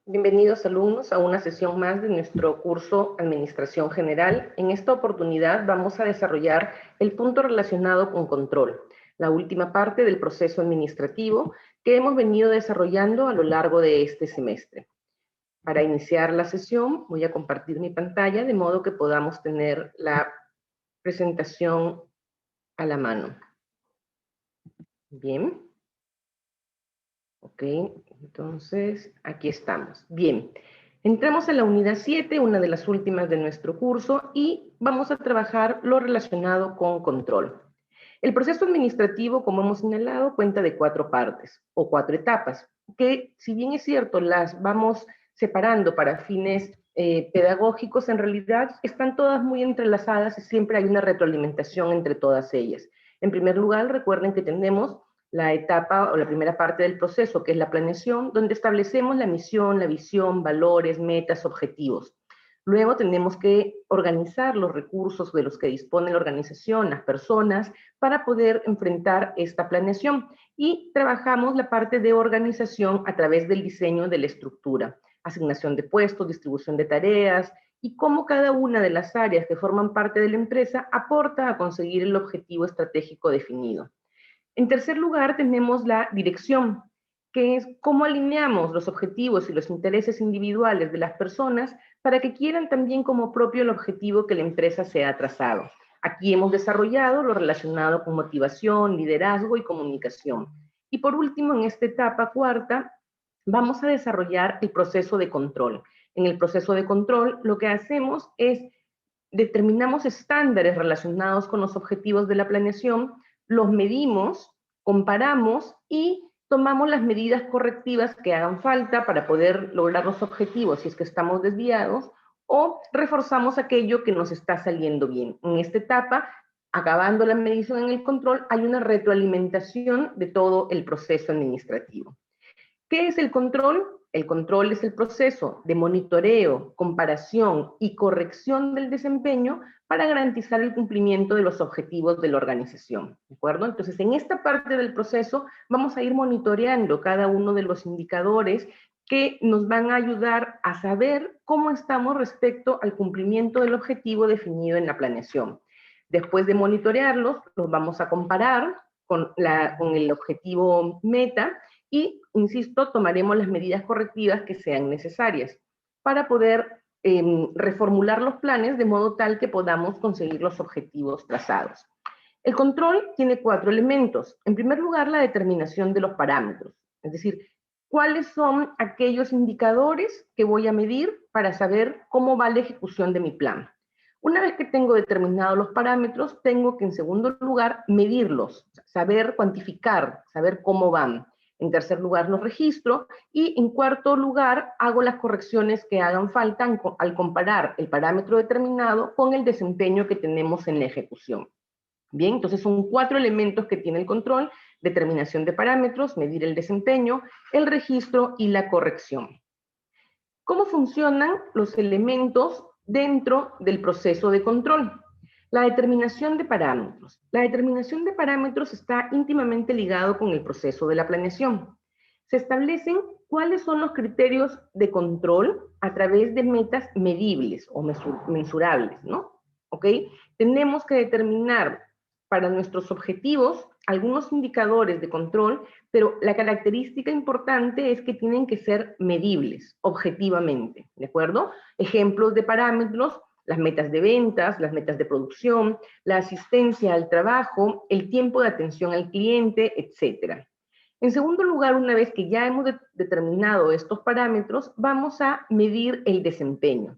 Bienvenidos alumnos a una sesión más de nuestro curso Administración General. En esta oportunidad vamos a desarrollar el punto relacionado con control, la última parte del proceso administrativo que hemos venido desarrollando a lo largo de este semestre. Para iniciar la sesión voy a compartir mi pantalla de modo que podamos tener la presentación a la mano. Bien. Ok, entonces aquí estamos. Bien, entramos en la unidad 7, una de las últimas de nuestro curso, y vamos a trabajar lo relacionado con control. El proceso administrativo, como hemos señalado, cuenta de 4 partes o 4 etapas, que si bien es cierto, las vamos separando para fines pedagógicos, en realidad están todas muy entrelazadas y siempre hay una retroalimentación entre todas ellas. En primer lugar, recuerden que tenemos la etapa o la primera parte del proceso, que es la planeación, donde establecemos la misión, la visión, valores, metas, objetivos. Luego tenemos que organizar los recursos de los que dispone la organización, las personas, para poder enfrentar esta planeación. Y trabajamos la parte de organización a través del diseño de la estructura, asignación de puestos, distribución de tareas, y cómo cada una de las áreas que forman parte de la empresa aporta a conseguir el objetivo estratégico definido. En tercer lugar, tenemos la dirección, que es cómo alineamos los objetivos y los intereses individuales de las personas para que quieran también como propio el objetivo que la empresa se ha trazado. Aquí hemos desarrollado lo relacionado con motivación, liderazgo y comunicación. Y por último, en esta etapa cuarta, vamos a desarrollar el proceso de control. En el proceso de control, lo que hacemos es determinamos estándares relacionados con los objetivos de la planeación, los medimos, comparamos y tomamos las medidas correctivas que hagan falta para poder lograr los objetivos si es que estamos desviados, o reforzamos aquello que nos está saliendo bien. En esta etapa, acabando la medición en el control, hay una retroalimentación de todo el proceso administrativo. ¿Qué es el control? El control es el proceso de monitoreo, comparación y corrección del desempeño para garantizar el cumplimiento de los objetivos de la organización, ¿de acuerdo? Entonces, en esta parte del proceso vamos a ir monitoreando cada uno de los indicadores que nos van a ayudar a saber cómo estamos respecto al cumplimiento del objetivo definido en la planeación. Después de monitorearlos, los vamos a comparar con el objetivo meta y, insisto, tomaremos las medidas correctivas que sean necesarias para poder reformular los planes de modo tal que podamos conseguir los objetivos trazados. El control tiene 4 elementos. En primer lugar, la determinación de los parámetros, es decir, cuáles son aquellos indicadores que voy a medir para saber cómo va la ejecución de mi plan. Una vez que tengo determinados los parámetros, tengo que, en segundo lugar, medirlos, saber cuantificar, saber cómo van. En tercer lugar, los registro. Y en cuarto lugar, hago las correcciones que hagan falta al comparar el parámetro determinado con el desempeño que tenemos en la ejecución. Bien, entonces son 4 elementos que tiene el control: determinación de parámetros, medir el desempeño, el registro y la corrección. ¿Cómo funcionan los elementos dentro del proceso de control? La determinación de parámetros. La determinación de parámetros está íntimamente ligado con el proceso de la planeación. Se establecen cuáles son los criterios de control a través de metas medibles o mensurables, ¿no? ¿Ok? Tenemos que determinar para nuestros objetivos algunos indicadores de control, pero la característica importante es que tienen que ser medibles, objetivamente, ¿de acuerdo? Ejemplos de parámetros: las metas de ventas, las metas de producción, la asistencia al trabajo, el tiempo de atención al cliente, etc. En segundo lugar, una vez que ya hemos determinado estos parámetros, vamos a medir el desempeño.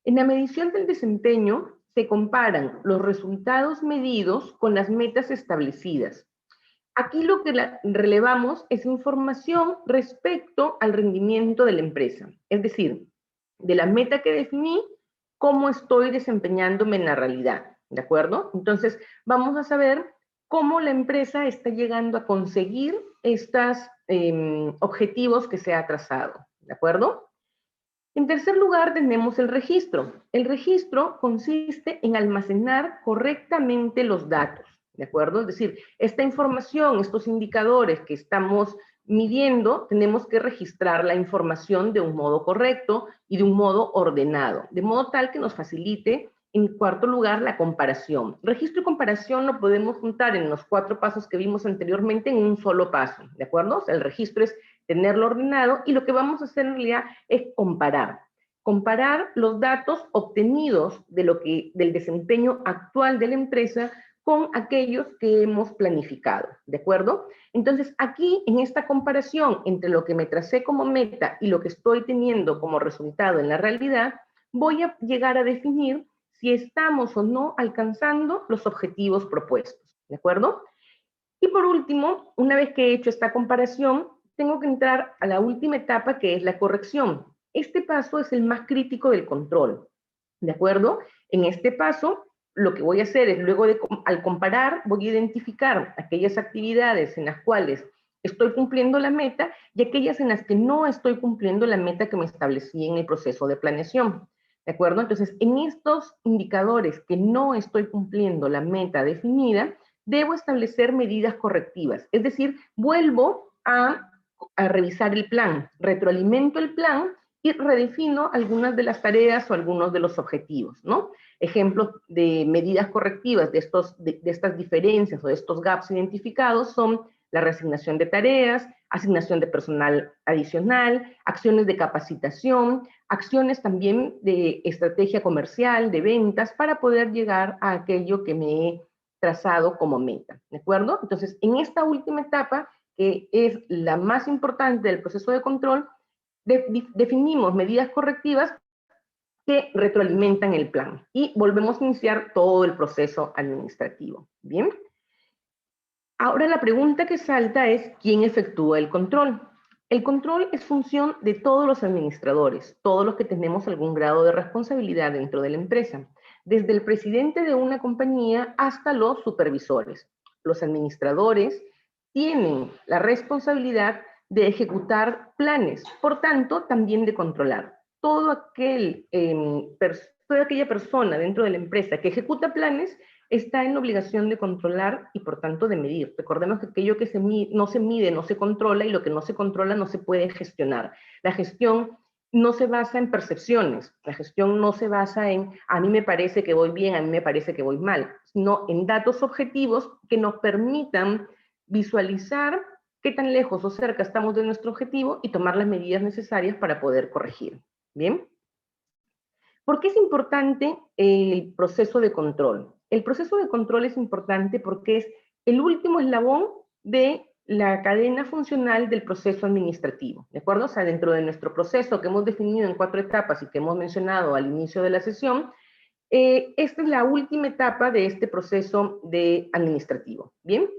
En la medición del desempeño se comparan los resultados medidos con las metas establecidas. Aquí lo que relevamos es información respecto al rendimiento de la empresa, es decir, de la meta que definí, cómo estoy desempeñándome en la realidad, ¿de acuerdo? Entonces, vamos a saber cómo la empresa está llegando a conseguir estos objetivos que se ha trazado, ¿de acuerdo? En tercer lugar, tenemos el registro. El registro consiste en almacenar correctamente los datos, ¿de acuerdo? Es decir, esta información, estos indicadores que estamos midiendo, tenemos que registrar la información de un modo correcto y de un modo ordenado, de modo tal que nos facilite, en cuarto lugar, la comparación. Registro y comparación lo podemos juntar en los 4 pasos que vimos anteriormente en un solo paso, ¿de acuerdo? O sea, el registro es tenerlo ordenado y lo que vamos a hacer en realidad es comparar. Comparar los datos obtenidos del desempeño actual de la empresa con aquellos que hemos planificado, ¿de acuerdo? Entonces, aquí, en esta comparación entre lo que me tracé como meta y lo que estoy teniendo como resultado en la realidad, voy a llegar a definir si estamos o no alcanzando los objetivos propuestos, ¿de acuerdo? Y por último, una vez que he hecho esta comparación, tengo que entrar a la última etapa, que es la corrección. Este paso es el más crítico del control, ¿de acuerdo? En este paso, lo que voy a hacer es, luego al comparar, voy a identificar aquellas actividades en las cuales estoy cumpliendo la meta y aquellas en las que no estoy cumpliendo la meta que me establecí en el proceso de planeación, ¿de acuerdo? Entonces, en estos indicadores que no estoy cumpliendo la meta definida, debo establecer medidas correctivas, es decir, vuelvo a revisar el plan, retroalimento el plan y redefino algunas de las tareas o algunos de los objetivos, ¿no? Ejemplos de medidas correctivas de estas diferencias o de estos gaps identificados son la reasignación de tareas, asignación de personal adicional, acciones de capacitación, acciones también de estrategia comercial, de ventas, para poder llegar a aquello que me he trazado como meta, ¿de acuerdo? Entonces, en esta última etapa, que es la más importante del proceso de control, definimos medidas correctivas que retroalimentan el plan y volvemos a iniciar todo el proceso administrativo. Bien. Ahora la pregunta que salta es, ¿quién efectúa el control? El control es función de todos los administradores, todos los que tenemos algún grado de responsabilidad dentro de la empresa, desde el presidente de una compañía hasta los supervisores. Los administradores tienen la responsabilidad de ejecutar planes, por tanto, también de controlar. Toda aquella persona dentro de la empresa que ejecuta planes está en la obligación de controlar y por tanto de medir. Recordemos que aquello que no se mide no se controla y lo que no se controla no se puede gestionar. La gestión no se basa en percepciones, la gestión no se basa en a mí me parece que voy bien, a mí me parece que voy mal, sino en datos objetivos que nos permitan visualizar qué tan lejos o cerca estamos de nuestro objetivo y tomar las medidas necesarias para poder corregir. ¿Bien? ¿Por qué es importante el proceso de control? El proceso de control es importante porque es el último eslabón de la cadena funcional del proceso administrativo, ¿de acuerdo? O sea, dentro de nuestro proceso que hemos definido en 4 etapas y que hemos mencionado al inicio de la sesión, esta es la última etapa de este proceso administrativo, ¿bien?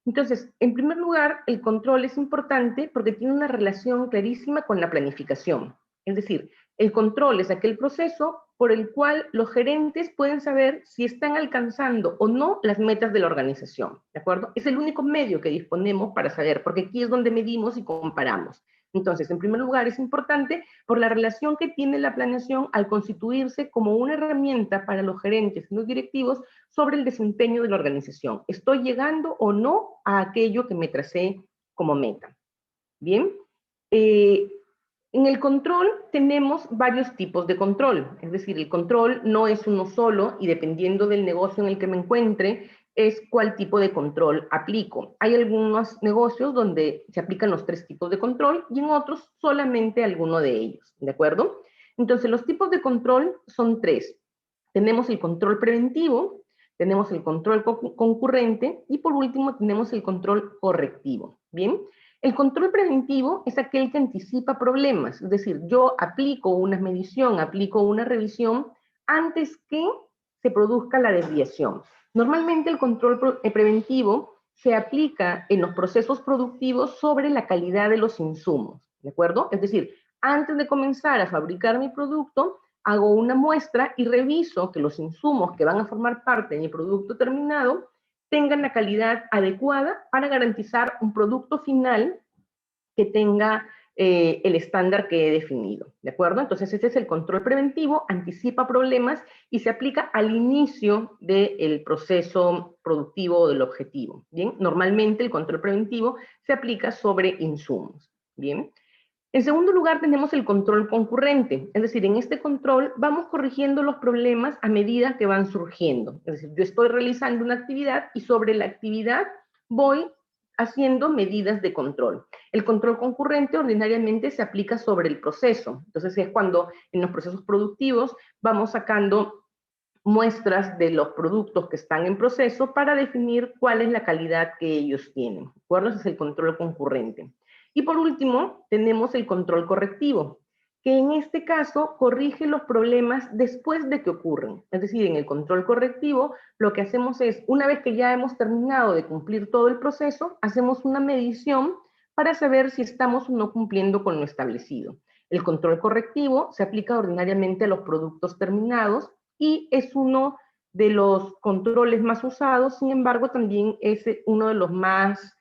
Entonces, en primer lugar, el control es importante porque tiene una relación clarísima con la planificación. Es decir, el control es aquel proceso por el cual los gerentes pueden saber si están alcanzando o no las metas de la organización, ¿de acuerdo? Es el único medio que disponemos para saber, porque aquí es donde medimos y comparamos. Entonces, en primer lugar, es importante por la relación que tiene la planeación al constituirse como una herramienta para los gerentes y los directivos sobre el desempeño de la organización. ¿Estoy llegando o no a aquello que me tracé como meta? Bien. En el control tenemos varios tipos de control, es decir, el control no es uno solo y dependiendo del negocio en el que me encuentre, es cuál tipo de control aplico. Hay algunos negocios donde se aplican los 3 tipos de control y en otros solamente alguno de ellos, ¿de acuerdo? Entonces, los tipos de control son 3. Tenemos el control preventivo, tenemos el control concurrente y por último tenemos el control correctivo, ¿bien? El control preventivo es aquel que anticipa problemas, es decir, yo aplico una medición, aplico una revisión antes que se produzca la desviación. Normalmente el control preventivo se aplica en los procesos productivos sobre la calidad de los insumos, ¿de acuerdo? Es decir, antes de comenzar a fabricar mi producto, hago una muestra y reviso que los insumos que van a formar parte de mi producto terminado tengan la calidad adecuada para garantizar un producto final que tenga el estándar que he definido, ¿de acuerdo? Entonces, este es el control preventivo, anticipa problemas y se aplica al inicio del proceso productivo o del objetivo, ¿bien? Normalmente el control preventivo se aplica sobre insumos, ¿bien? En segundo lugar, tenemos el control concurrente, es decir, en este control vamos corrigiendo los problemas a medida que van surgiendo. Es decir, yo estoy realizando una actividad y sobre la actividad voy haciendo medidas de control. El control concurrente ordinariamente se aplica sobre el proceso. Entonces es cuando en los procesos productivos vamos sacando muestras de los productos que están en proceso para definir cuál es la calidad que ellos tienen. ¿De acuerdo? Ese es el control concurrente. Y por último, tenemos el control correctivo, que en este caso corrige los problemas después de que ocurren. Es decir, en el control correctivo, lo que hacemos es, una vez que ya hemos terminado de cumplir todo el proceso, hacemos una medición para saber si estamos o no cumpliendo con lo establecido. El control correctivo se aplica ordinariamente a los productos terminados y es uno de los controles más usados, sin embargo, también es uno de los más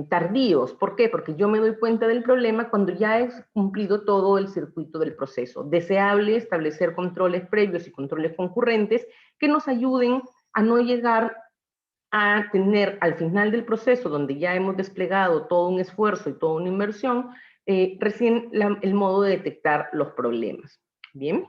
tardíos. ¿Por qué? Porque yo me doy cuenta del problema cuando ya he cumplido todo el circuito del proceso. Deseable establecer controles previos y controles concurrentes que nos ayuden a no llegar a tener al final del proceso, donde ya hemos desplegado todo un esfuerzo y toda una inversión, recién el modo de detectar los problemas. Bien.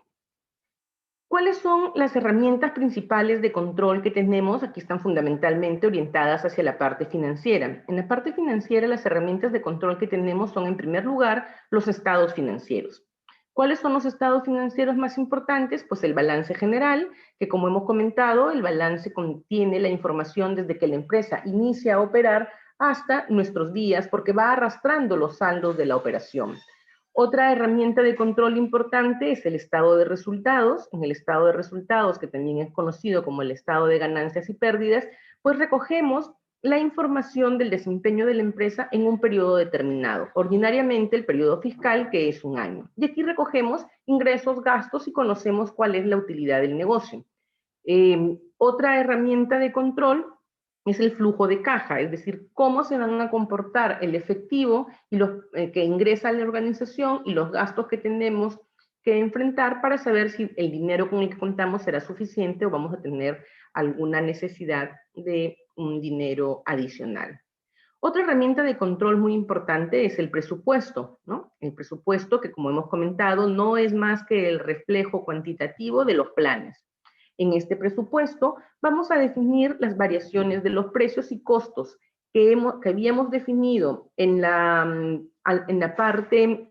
¿Cuáles son las herramientas principales de control que tenemos? Aquí están fundamentalmente orientadas hacia la parte financiera. En la parte financiera, las herramientas de control que tenemos son, en primer lugar, los estados financieros. ¿Cuáles son los estados financieros más importantes? Pues el balance general, que como hemos comentado, el balance contiene la información desde que la empresa inicia a operar hasta nuestros días, porque va arrastrando los saldos de la operación. Otra herramienta de control importante es el estado de resultados. En el estado de resultados, que también es conocido como el estado de ganancias y pérdidas, pues recogemos la información del desempeño de la empresa en un periodo determinado, ordinariamente el periodo fiscal, que es un año. Y aquí recogemos ingresos, gastos y conocemos cuál es la utilidad del negocio. Otra herramienta de control es el flujo de caja, es decir, cómo se van a comportar el efectivo y los, que ingresa a la organización y los gastos que tenemos que enfrentar para saber si el dinero con el que contamos será suficiente o vamos a tener alguna necesidad de un dinero adicional. Otra herramienta de control muy importante es el presupuesto, ¿no? El presupuesto que, como hemos comentado, no es más que el reflejo cuantitativo de los planes. En este presupuesto vamos a definir las variaciones de los precios y costos que habíamos definido en la parte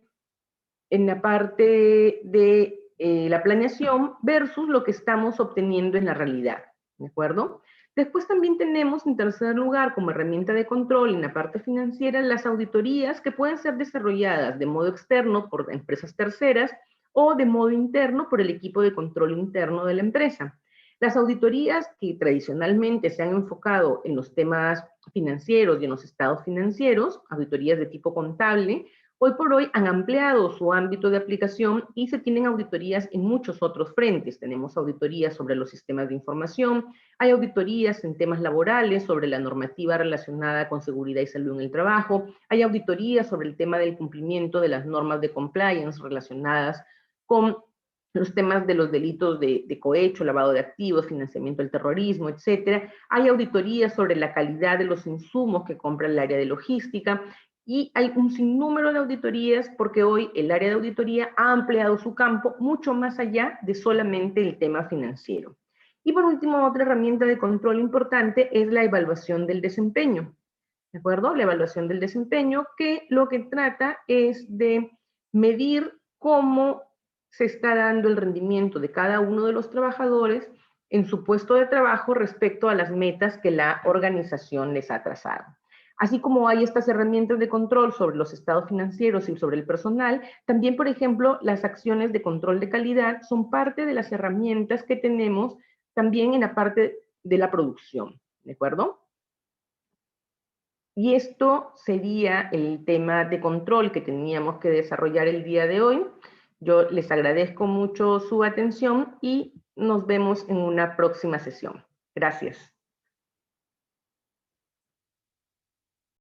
de la planeación versus lo que estamos obteniendo en la realidad, ¿de acuerdo? Después también tenemos, en tercer lugar, como herramienta de control en la parte financiera, las auditorías que pueden ser desarrolladas de modo externo por empresas terceras o de modo interno por el equipo de control interno de la empresa. Las auditorías que tradicionalmente se han enfocado en los temas financieros y en los estados financieros, auditorías de tipo contable, hoy por hoy han ampliado su ámbito de aplicación y se tienen auditorías en muchos otros frentes. Tenemos auditorías sobre los sistemas de información, hay auditorías en temas laborales sobre la normativa relacionada con seguridad y salud en el trabajo, hay auditorías sobre el tema del cumplimiento de las normas de compliance relacionadas con los temas de los delitos de cohecho, lavado de activos, financiamiento del terrorismo, etcétera. Hay auditorías sobre la calidad de los insumos que compra el área de logística y hay un sinnúmero de auditorías porque hoy el área de auditoría ha ampliado su campo mucho más allá de solamente el tema financiero. Y por último, otra herramienta de control importante es la evaluación del desempeño, ¿de acuerdo? La evaluación del desempeño que lo que trata es de medir cómo se está dando el rendimiento de cada uno de los trabajadores en su puesto de trabajo respecto a las metas que la organización les ha trazado. Así como hay estas herramientas de control sobre los estados financieros y sobre el personal, también, por ejemplo, las acciones de control de calidad son parte de las herramientas que tenemos también en la parte de la producción, ¿de acuerdo? Y esto sería el tema de control que teníamos que desarrollar el día de hoy. Yo les agradezco mucho su atención y nos vemos en una próxima sesión. Gracias.